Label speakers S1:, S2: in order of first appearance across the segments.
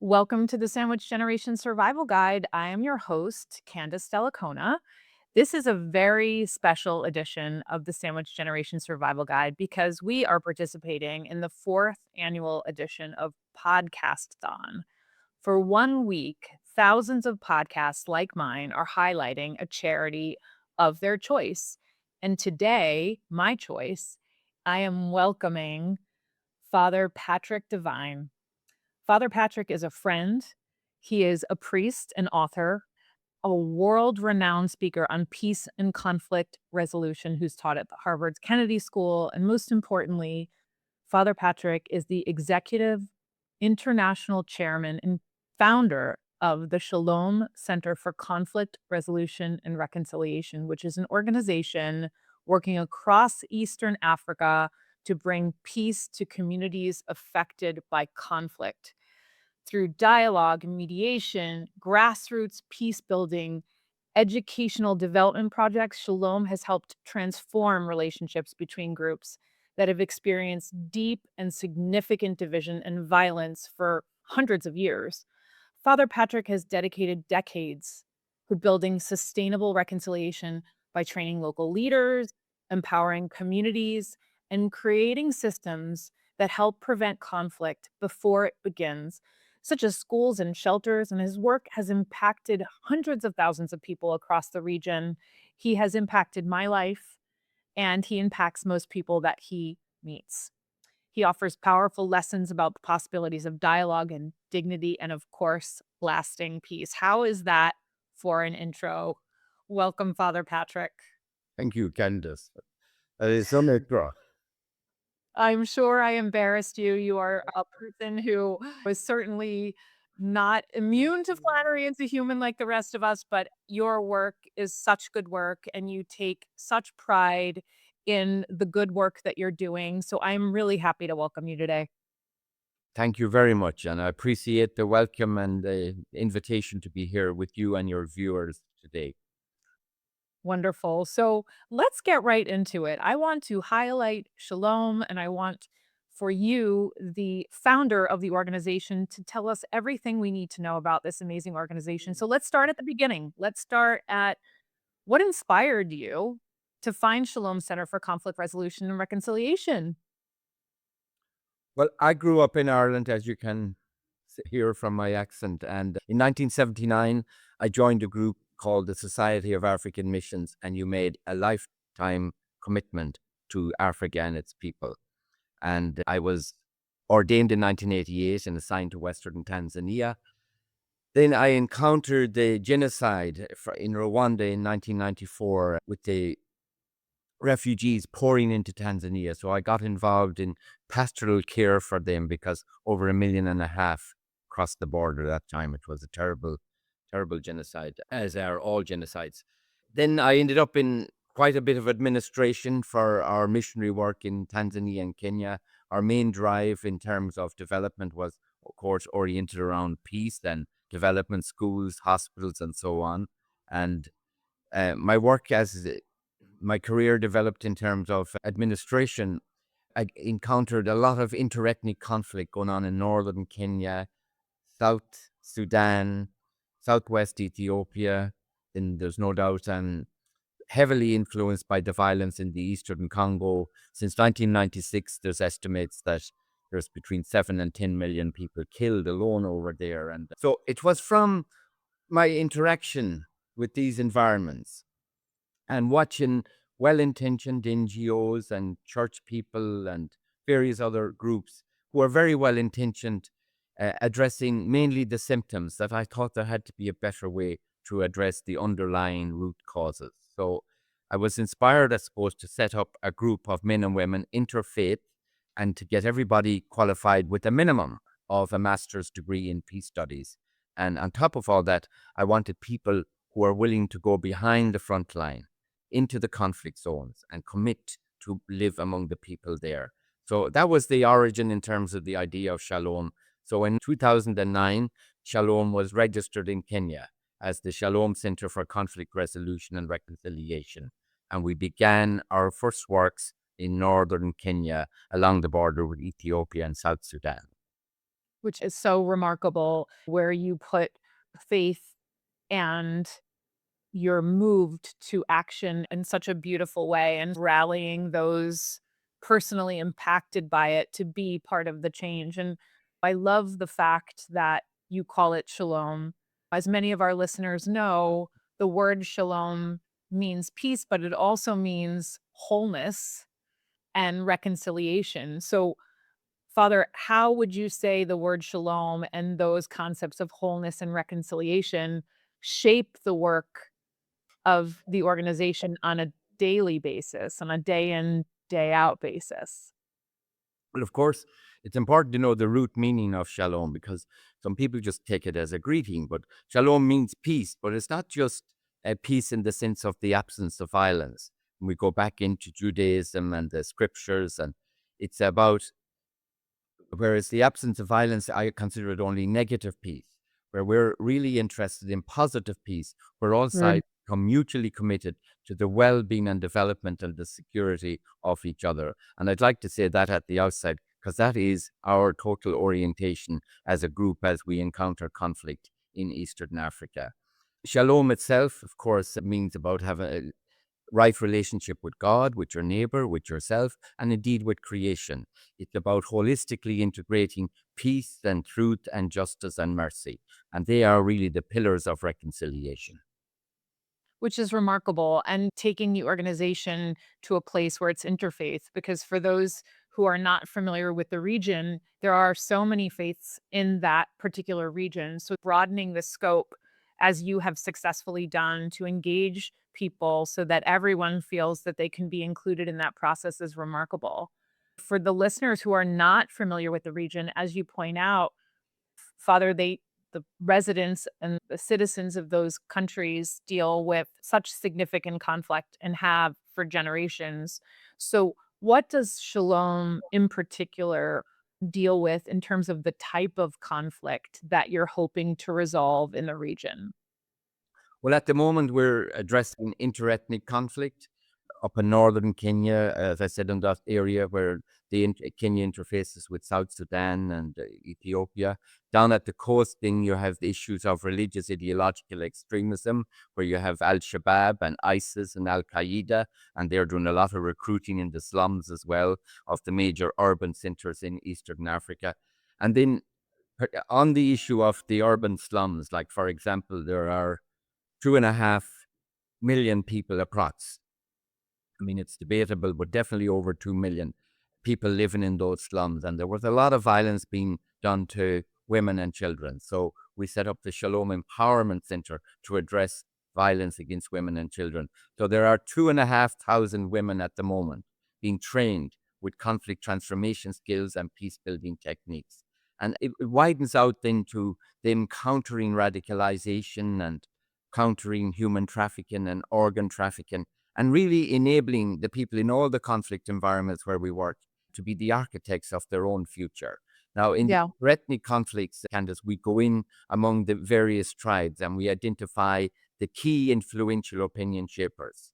S1: Welcome to the Sandwich Generation Survival Guide. I am your host, Candace Dellacona. This is a very special edition of the Sandwich Generation Survival Guide because we are participating in the fourth annual edition of Podcasthon. For 1 week, thousands of podcasts like mine are highlighting a charity of their choice. And today, my choice, I am welcoming Father Patrick Devine. Father Patrick is a friend. He is a priest and author, a world-renowned speaker on peace and conflict resolution who's taught at the Harvard's Kennedy School. And most importantly, Father Patrick is the executive international chairman and founder of the Shalom Center for Conflict Resolution and Reconciliation, which is an organization working across Eastern Africa to bring peace to communities affected by conflict through dialogue, mediation, grassroots peace building, educational development projects. Shalom has helped transform relationships between groups that have experienced deep and significant division and violence for hundreds of years. Father Patrick has dedicated decades to building sustainable reconciliation by training local leaders, empowering communities, and creating systems that help prevent conflict before it begins, such as schools and shelters. And his work has impacted hundreds of thousands of people across the region. He has impacted my life, and he impacts most people that he meets. He offers powerful lessons about the possibilities of dialogue and dignity, and of course, lasting peace. How is that for an intro? Welcome, Father Patrick.
S2: Thank you, Candace. That is so neutral.
S1: I'm sure I embarrassed you. You are a person who was certainly not immune to flattery as a human like the rest of us, but your work is such good work and you take such pride in the good work that you're doing. So I'm really happy to welcome you today.
S2: Thank you very much. And I appreciate the welcome and the invitation to be here with you and your viewers today.
S1: Wonderful. So let's get right into it. I want to highlight Shalom, and I want for you, the founder of the organization, to tell us everything we need to know about this amazing organization. So let's start at the beginning. Let's start at what inspired you to find Shalom Center for Conflict Resolution and Reconciliation?
S2: Well, I grew up in Ireland, as you can hear from my accent. And in 1979, I joined a group called the Society of African Missions, and you made a lifetime commitment to Africa and its people. And I was ordained in 1988 and assigned to Western Tanzania. Then I encountered the genocide in Rwanda in 1994 with the refugees pouring into Tanzania. So I got involved in pastoral care for them because over 1.5 million crossed the border that time. It was a terrible, terrible genocide, as are all genocides. Then I ended up in quite a bit of administration for our missionary work in Tanzania and Kenya. Our main drive in terms of development was, of course, oriented around peace and development, schools, hospitals, and so on. And my work as my career developed in terms of administration. I encountered a lot of interethnic conflict going on in northern Kenya, South Sudan, Southwest Ethiopia. And there's no doubt heavily influenced by the violence in the eastern Congo. Since 1996, there's estimates that there's between 7 and 10 million people killed alone over there. And so it was from my interaction with these environments and watching well-intentioned NGOs and church people and various other groups who are very well-intentioned, addressing mainly the symptoms, that I thought there had to be a better way to address the underlying root causes. So I was inspired, I suppose, to set up a group of men and women interfaith and to get everybody qualified with a minimum of a master's degree in peace studies. And on top of all that, I wanted people who are willing to go behind the front line into the conflict zones and commit to live among the people there. So that was the origin in terms of the idea of Shalom. So in 2009, Shalom was registered in Kenya as the Shalom Center for Conflict Resolution and Reconciliation. And we began our first works in northern Kenya along the border with Ethiopia and South Sudan.
S1: which is so remarkable, where you put faith and you're moved to action in such a beautiful way and rallying those personally impacted by it to be part of the change. And I love the fact that you call it shalom. As many of our listeners know, the word shalom means peace, but it also means wholeness and reconciliation. So, Father, how would you say the word shalom and those concepts of wholeness and reconciliation shape the work of the organization on a daily basis, on a day in, day out basis?
S2: But of course, it's important to know the root meaning of shalom because some people just take it as a greeting. But shalom means peace, but it's not just a peace in the sense of the absence of violence. When we go back into Judaism and the scriptures, and it's about, whereas the absence of violence, I consider it only negative peace, where we're really interested in positive peace, where all
S1: Mm.
S2: sides become mutually committed to the well being and development and the security of each other. And I'd like to say that at the outset, because that is our total orientation as a group as we encounter conflict in Eastern Africa. Shalom itself, of course, means about having right relationship with God, with your neighbor, with yourself, and indeed with creation. It's about holistically integrating peace and truth and justice and mercy. And they are really the pillars of reconciliation.
S1: Which is remarkable, and taking the organization to a place where it's interfaith, because for those who are not familiar with the region, there are so many faiths in that particular region. So broadening the scope, as you have successfully done, to engage people so that everyone feels that they can be included in that process is remarkable. For the listeners who are not familiar with the region, as you point out, Father, the residents and the citizens of those countries deal with such significant conflict and have for generations. So, what does Shalom in particular deal with in terms of the type of conflict that you're hoping to resolve in the region?
S2: Well, at the moment, we're addressing interethnic conflict up in northern Kenya, as I said, in that area where Kenya interfaces with South Sudan and Ethiopia. Down at the coast, then you have the issues of religious ideological extremism, where you have Al Shabaab and ISIS and Al Qaeda, and they're doing a lot of recruiting in the slums as well of the major urban centers in Eastern Africa. And then on the issue of the urban slums, like for example, there are 2.5 million people approx. I mean, it's debatable, but definitely over 2 million people living in those slums. And there was a lot of violence being done to women and children. So we set up the Shalom Empowerment Center to address violence against women and children. So there are 2,500 women at the moment being trained with conflict transformation skills and peace building techniques. And it widens out then to them countering radicalization and countering human trafficking and organ trafficking and really enabling the people in all the conflict environments where we work to be the architects of their own future. Now, in
S1: Yeah.
S2: ethnic conflicts, Candace, we go in among the various tribes and we identify the key influential opinion shapers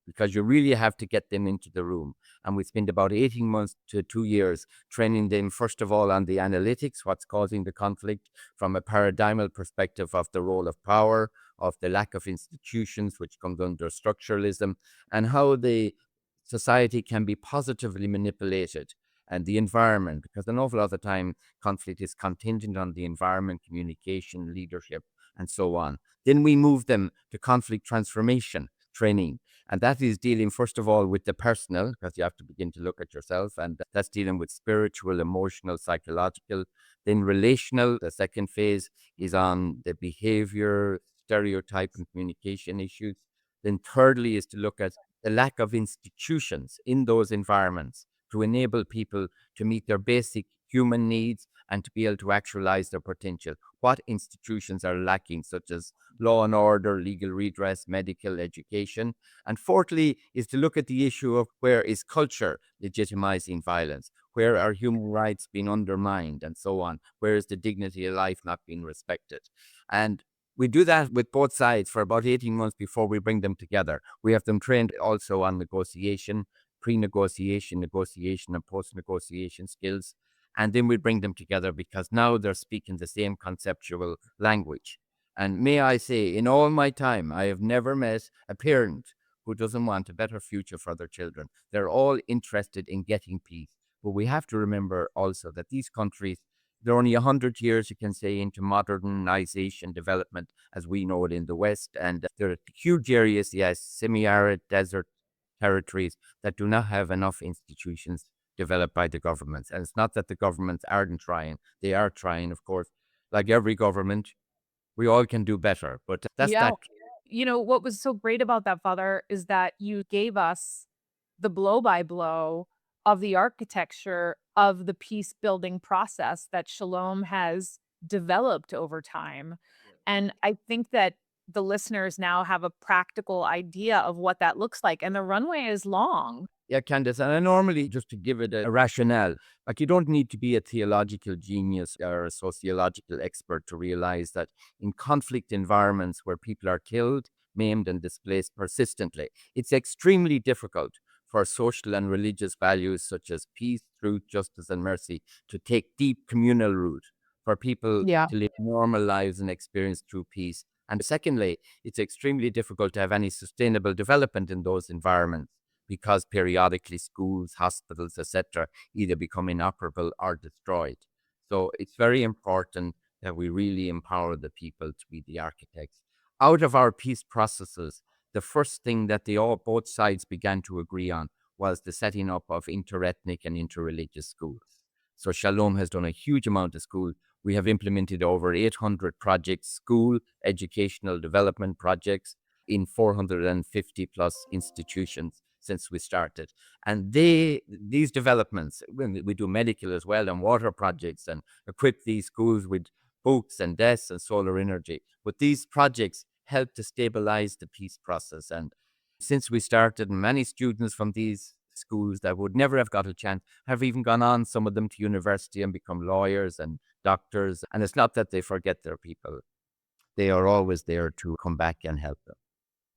S2: because you really have to get them into the room. And we spend about 18 months to 2 years training them, first of all, on the analytics, what's causing the conflict from a paradigmal perspective of the role of power, of the lack of institutions, which comes under structuralism, and how the society can be positively manipulated and the environment, because an awful lot of the time conflict is contingent on the environment, communication, leadership, and so on. Then we move them to conflict transformation training. And that is dealing, first of all, with the personal, because you have to begin to look at yourself. And that's dealing with spiritual, emotional, psychological. Then relational, the second phase is on the behavior, stereotype, and communication issues. Then thirdly is to look at the lack of institutions in those environments to enable people to meet their basic human needs and to be able to actualize their potential. What institutions are lacking, such as law and order, legal redress, medical, education. And fourthly, is to look at the issue of where is culture legitimizing violence? Where are human rights being undermined and so on? Where is the dignity of life not being respected? And we do that with both sides for about 18 months before we bring them together. We have them trained also on negotiation, pre-negotiation, negotiation, and post-negotiation skills. And then we bring them together because now they're speaking the same conceptual language. And may I say, in all my time, I have never met a parent who doesn't want a better future for their children. They're all interested in getting peace. But we have to remember also that these countries, they're only 100 years, you can say, into modernization development as we know it in the West. And there are huge areas, yes, semi-arid desert territories that do not have enough institutions developed by the governments. And it's not that the governments aren't trying. They are trying, of course. Like every government, we all can do better. But that's
S1: Yeah.
S2: that.
S1: What was so great about that, Father, is that you gave us the blow by blow of the architecture of the peace building process that Shalom has developed over time. And I think that the listeners now have a practical idea of what that looks like. And the runway is long.
S2: Yeah, Candace, and I normally, just to give it a rationale, like you don't need to be a theological genius or a sociological expert to realize that in conflict environments where people are killed, maimed, and displaced persistently, it's extremely difficult for social and religious values such as peace, truth, justice, and mercy to take deep communal root, for people
S1: Yeah.
S2: to live normal lives and experience true peace. And secondly, it's extremely difficult to have any sustainable development in those environments because periodically schools, hospitals, etc., either become inoperable or destroyed. So it's very important that we really empower the people to be the architects. Out of our peace processes, the first thing that both sides began to agree on was the setting up of interethnic and interreligious schools. So Shalom has done a huge amount of schools. We have implemented over 800 projects, school, educational development projects in 450 plus institutions since we started. And these developments, we do medical as well and water projects and equip these schools with books and desks and solar energy. But these projects help to stabilize the peace process. And since we started, many students from these schools that would never have got a chance have even gone on, some of them to university and become lawyers and doctors. And it's not that they forget their people. They are always there to come back and help them.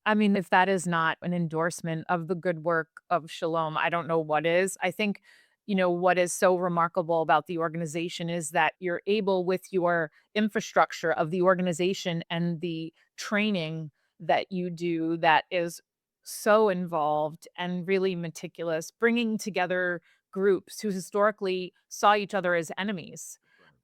S1: I mean, if that is not an endorsement of the good work of Shalom, I don't know what is. I think, what is so remarkable about the organization is that you're able, with your infrastructure of the organization and the training that you do, that is so involved and really meticulous, bringing together groups who historically saw each other as enemies.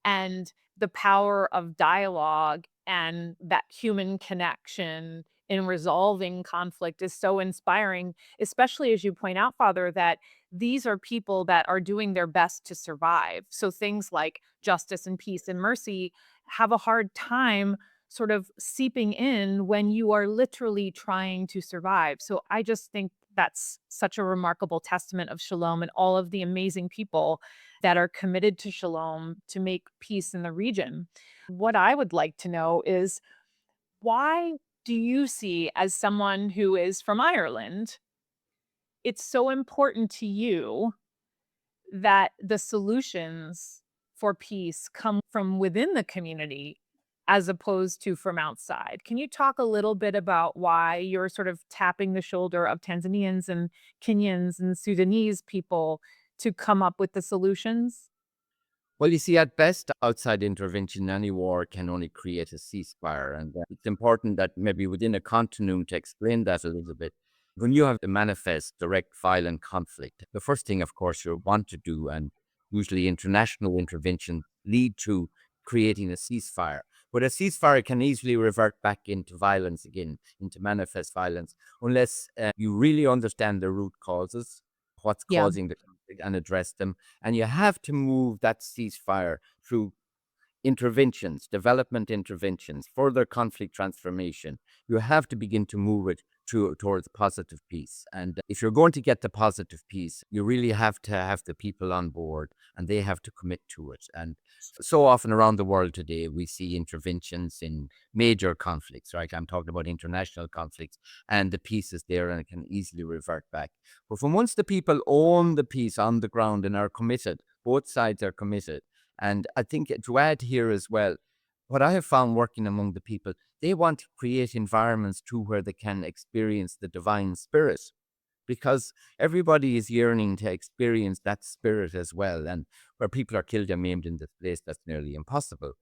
S1: And the power of dialogue and that human connection in resolving conflict is so inspiring, especially as you point out, Father, that these are people that are doing their best to survive. So things like justice and peace and mercy have a hard time sort of seeping in when you are literally trying to survive. So I just think that's such a remarkable testament of Shalom and all of the amazing people that are committed to Shalom to make peace in the region. What I would like to know is, why do you see, as someone who is from Ireland, it's so important to you that the solutions for peace come from within the community as opposed to from outside? Can you talk a little bit about why you're sort of tapping the shoulder of Tanzanians and Kenyans and Sudanese people to come up with the solutions?
S2: Well, you see, at best, outside intervention, any war can only create a ceasefire. And it's important that maybe within a continuum to explain that a little bit. When you have the manifest direct violent conflict, the first thing, of course, you want to do, and usually international intervention, lead to creating a ceasefire. But a ceasefire can easily revert back into violence again, into manifest violence, unless you really understand the root causes, what's
S1: Yeah.
S2: causing the conflict, and address them. And you have to move that ceasefire through interventions, development interventions, further conflict transformation. You have to begin to move it towards positive peace. And if you're going to get the positive peace, you really have to have the people on board and they have to commit to it. And so often around the world today, we see interventions in major conflicts, right? I'm talking about international conflicts, and the peace is there and it can easily revert back. But from once the people own the peace on the ground and are committed, both sides are committed. And I think to add here as well, what I have found working among the people, they want to create environments too where they can experience the divine spirit. because everybody is yearning to experience that spirit as well. And where people are killed and maimed in this place, that's nearly impossible.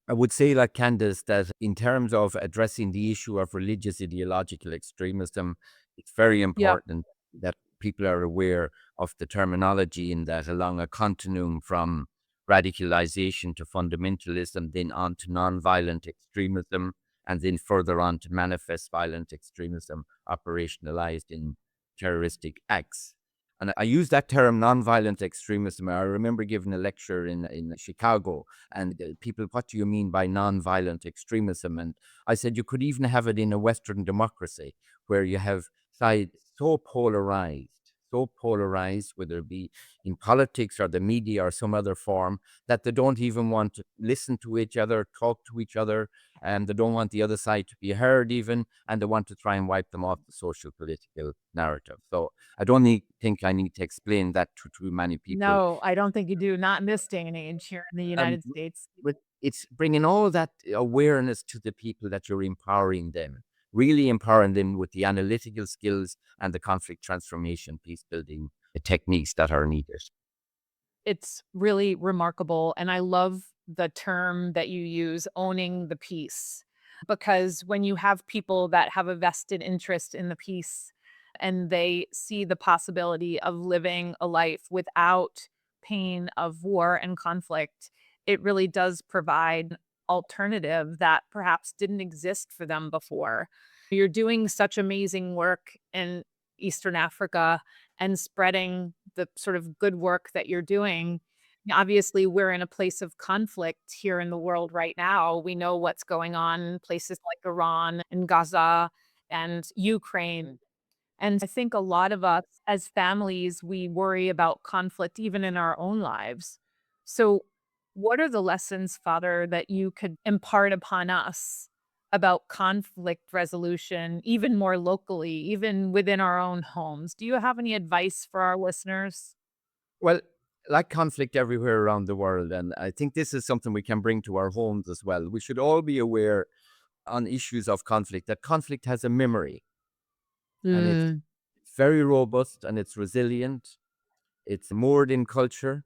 S2: I would say, like Candace, that in terms of addressing the issue of religious ideological extremism, it's very
S1: Yeah.
S2: important that people are aware of the terminology in that along a continuum from radicalization to fundamentalism, then on to nonviolent extremism, and then further on to manifest violent extremism operationalized in terroristic acts. And I use that term nonviolent extremism. I remember giving a lecture in Chicago, and people, what do you mean by nonviolent extremism? And I said, you could even have it in a Western democracy where you have sides so polarized, whether it be in politics or the media or some other form, that they don't even want to listen to each other, talk to each other, and they don't want the other side to be heard even, and they want to try and wipe them off the social political narrative. So I don't think I need to explain that to too many people.
S1: No, I don't think you do, not in this day and age here in the
S2: Um,
S1: United States.
S2: but it's bringing all that awareness to the people that you're empowering them, really empowering them with the analytical skills and the conflict transformation, peace building techniques that are needed.
S1: It's really remarkable, and I love the term that you use, "owning the peace," because when you have people that have a vested interest in the peace and they see the possibility of living a life without pain of war and conflict, it really does provide alternative that perhaps didn't exist for them before. You're doing such amazing work in Eastern Africa and spreading the sort of good work that you're doing. Obviously, we're in a place of conflict here in the world right now. We know what's going on in places like Iran and Gaza and Ukraine. And I think a lot of us as families, we worry about conflict even in our own lives. So, what are the lessons, Father, that you could impart upon us about conflict resolution, even more locally, even within our own homes? Do you have any advice for our listeners?
S2: Well, like conflict everywhere around the world, and I think this is something we can bring to our homes as well. We should all be aware on issues of conflict that conflict has a memory, and it's
S1: Mm,
S2: very robust and it's resilient. It's moored in culture.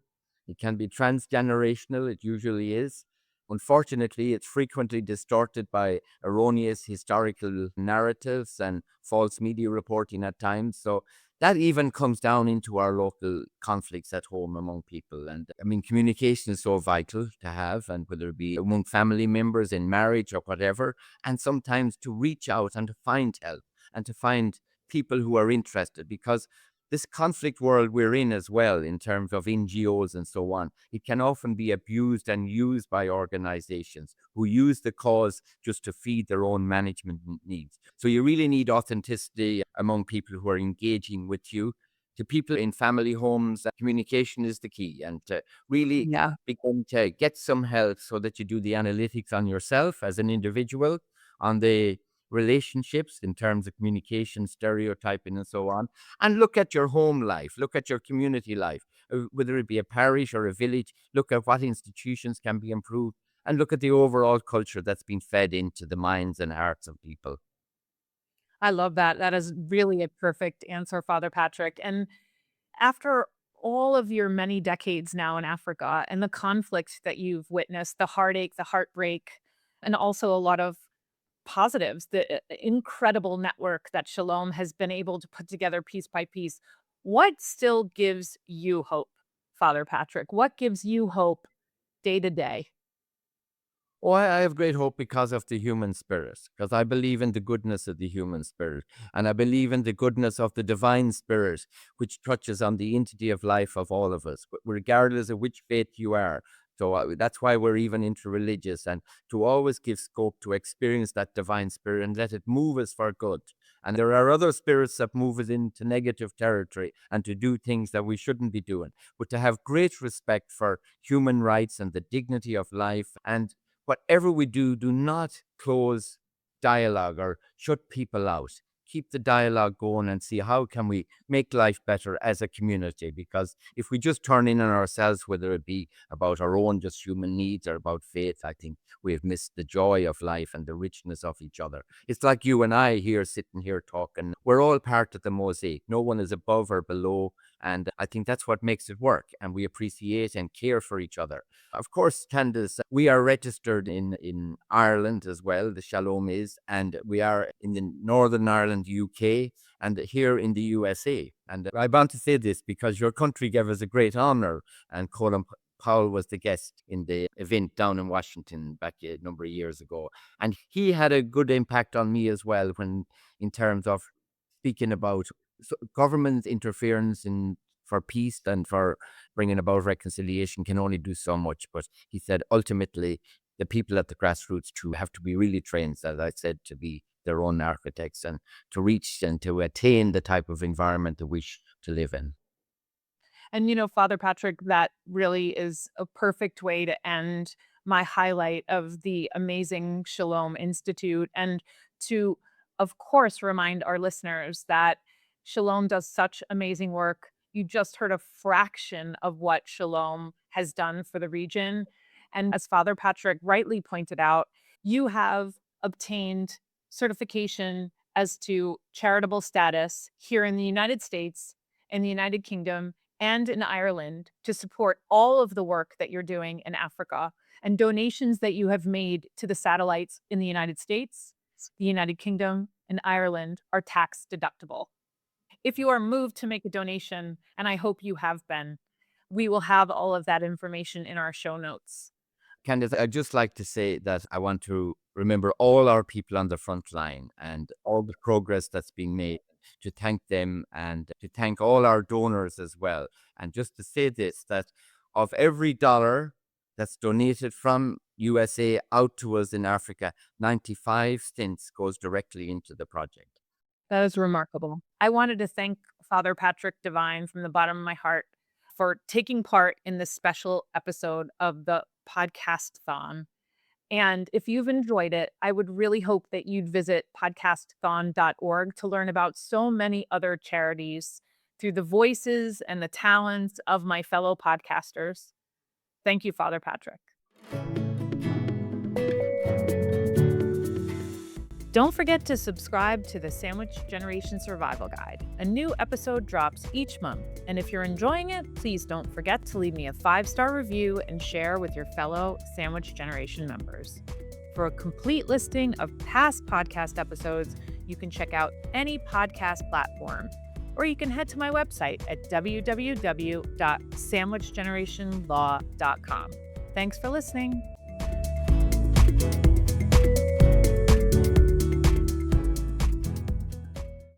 S2: It can be transgenerational. It usually is. Unfortunately, it's frequently distorted by erroneous historical narratives and false media reporting at times. So that even comes down into our local conflicts at home among people. And I mean, communication is so vital to have, and whether it be among family members in marriage or whatever, and sometimes to reach out and to find help and to find people who are interested, because this conflict world we're in as well, in terms of NGOs and so on, it can often be abused and used by organizations who use the cause just to feed their own management needs. So you really need authenticity among people who are engaging with you. To people in family homes, communication is the key, and to really
S1: yeah.
S2: begin to get some help so that you do the analytics on yourself as an individual, on the relationships in terms of communication, stereotyping, and so on, and look at your home life, look at your community life, whether it be a parish or a village, look at what institutions can be improved, and look at the overall culture that's been fed into the minds and hearts of people.
S1: I love that. That is really a perfect answer, Father Patrick. And after all of your many decades now in Africa and the conflict that you've witnessed, the heartache, the heartbreak, and also a lot of positives, the incredible network that Shalom has been able to put together piece by piece, what still gives you hope, Father Patrick? What gives you hope day to day?
S2: Oh, I have great hope because of the human spirit, because I believe in the goodness of the human spirit, and I believe in the goodness of the divine spirit, which touches on the entity of life of all of us, regardless of which faith you are. So that's why we're even interreligious, and to always give scope to experience that divine spirit and let it move us for good. And there are other spirits that move us into negative territory and to do things that we shouldn't be doing, but to have great respect for human rights and the dignity of life. And whatever we do, do not close dialogue or shut people out. keep the dialogue going and see how can we make life better as a community. Because if we just turn in on ourselves, whether it be about our own just human needs or about faith, I think we have missed the joy of life and the richness of each other. It's like you and I here sitting here talking. We're all part of the mosaic. No one is above or below. And I think that's what makes it work. And we appreciate and care for each other. Of course, Candace, we are registered in Ireland as well, the Shalom is, and we are in the Northern Ireland, UK, and here in the USA. And I want to say this because your country gave us a great honor, and Colin Powell was the guest in the event down in Washington back a number of years ago. And he had a good impact on me as well when, in terms of speaking about government interference in for peace and for bringing about reconciliation can only do so much. But he said ultimately the people at the grassroots too have to be really trained, as I said, to be their own architects and to reach and to attain the type of environment they wish to live in.
S1: And, you know, Father Patrick, that really is a perfect way to end my highlight of the amazing Shalom Institute and to, of course, remind our listeners that Shalom does such amazing work. You just heard a fraction of what Shalom has done for the region. And as Father Patrick rightly pointed out, you have obtained certification as to charitable status here in the United States, in the United Kingdom, and in Ireland to support all of the work that you're doing in Africa, and donations that you have made to the satellites in the United States, the United Kingdom, and Ireland are tax deductible. If you are moved to make a donation, and I hope you have been, we will have all of that information in our show notes.
S2: Candace, I'd just like to say that I want to remember all our people on the front line and all the progress that's being made, to thank them and to thank all our donors as well. And just to say this, that of every dollar that's donated from USA out to us in Africa, 95 cents goes directly into the project.
S1: That is remarkable. I wanted to thank Father Patrick Devine from the bottom of my heart for taking part in this special episode of the Podcasthon. And if you've enjoyed it, I would really hope that you'd visit podcasthon.org to learn about so many other charities through the voices and the talents of my fellow podcasters. Thank you, Father Patrick. Don't forget to subscribe to the Sandwich Generation Survival Guide. A new episode drops each month. And if you're enjoying it, please don't forget to leave me a 5-star review and share with your fellow Sandwich Generation members. For a complete listing of past podcast episodes, you can check out any podcast platform, or you can head to my website at www.sandwichgenerationlaw.com. Thanks for listening.